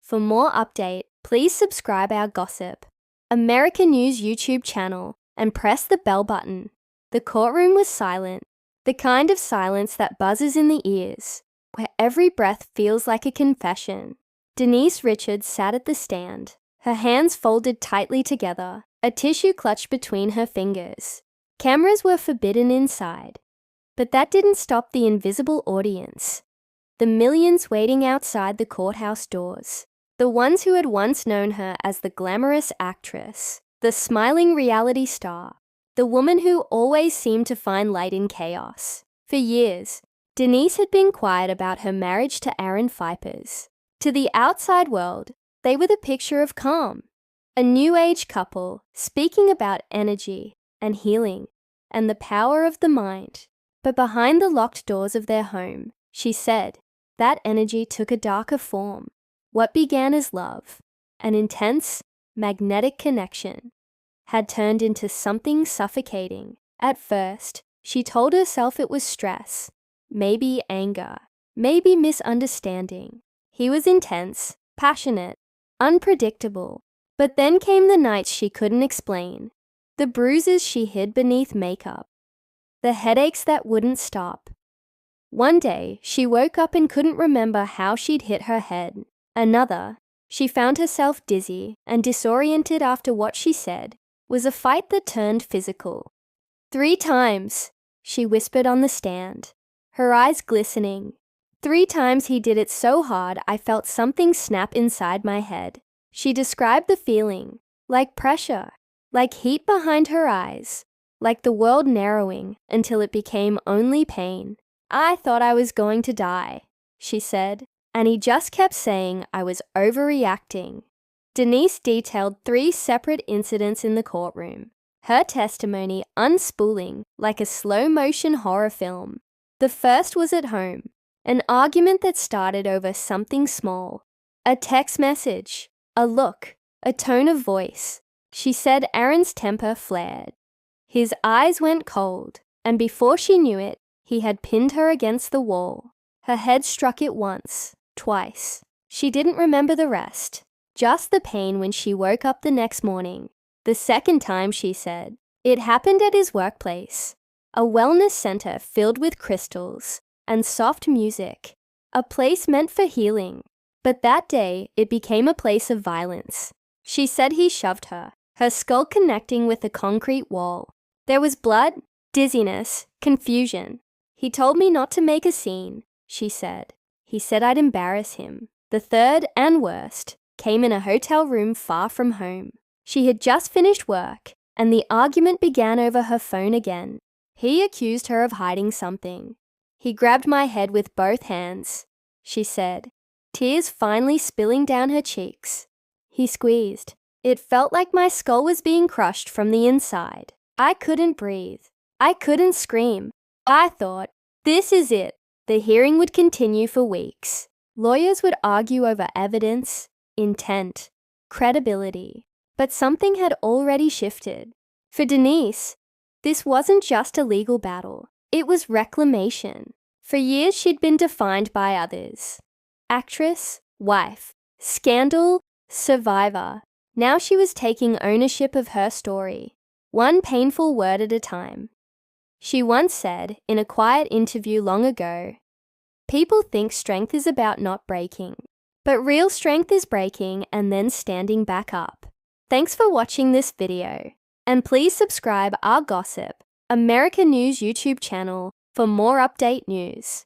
For more update, please subscribe our Gossip American News YouTube channel and press the bell button. The courtroom was silent, the kind of silence that buzzes in the ears, where every breath feels like a confession. Denise Richards sat at the stand, her hands folded tightly together, a tissue clutched between her fingers. Cameras were forbidden inside, but that didn't stop the invisible audience. The millions waiting outside the courthouse doors. The ones who had once known her as the glamorous actress, the smiling reality star, the woman who always seemed to find light in chaos. For years, Denise had been quiet about her marriage to Aaron Fipers. To the outside world, they were the picture of calm, a new age couple speaking about energy and healing and the power of the mind. But behind the locked doors of their home, she said, that energy took a darker form. What began as love, an intense, magnetic connection, had turned into something suffocating. At first, she told herself it was stress, maybe anger, maybe misunderstanding. He was intense, passionate, unpredictable. But then came the nights she couldn't explain, the bruises she hid beneath makeup, the headaches that wouldn't stop. One day, she woke up and couldn't remember how she'd hit her head. Another, she found herself dizzy and disoriented after what she said was a fight that turned physical. 3 times, she whispered on the stand, her eyes glistening. 3 times he did it so hard I felt something snap inside my head. She described the feeling, like pressure, like heat behind her eyes, like the world narrowing until it became only pain. I thought I was going to die, she said. And he just kept saying I was overreacting. Denise detailed 3 separate incidents in the courtroom, her testimony unspooling like a slow-motion horror film. The first was at home, an argument that started over something small, a text message, a look, a tone of voice. She said Aaron's temper flared. His eyes went cold, and before she knew it, he had pinned her against the wall. Her head struck it once. Twice. She didn't remember the rest, just the pain when she woke up the next morning. The second time, she said, it happened at his workplace, a wellness center filled with crystals and soft music, a place meant for healing. But that day, it became a place of violence. She said he shoved her, her skull connecting with a concrete wall. There was blood, dizziness, confusion. He told me not to make a scene, she said. He said I'd embarrass him. The third and worst came in a hotel room far from home. She had just finished work, and the argument began over her phone again. He accused her of hiding something. He grabbed my head with both hands, she said, tears finally spilling down her cheeks. He squeezed. It felt like my skull was being crushed from the inside. I couldn't breathe. I couldn't scream. I thought, this is it. The hearing would continue for weeks. Lawyers would argue over evidence, intent, credibility. But something had already shifted. For Denise, this wasn't just a legal battle. It was reclamation. For years she'd been defined by others. Actress, wife, scandal, survivor. Now she was taking ownership of her story, one painful word at a time. She once said, in a quiet interview long ago, people think strength is about not breaking, but real strength is breaking and then standing back up. Thanks for watching this video, and please subscribe our Gossip American News YouTube channel for more update news.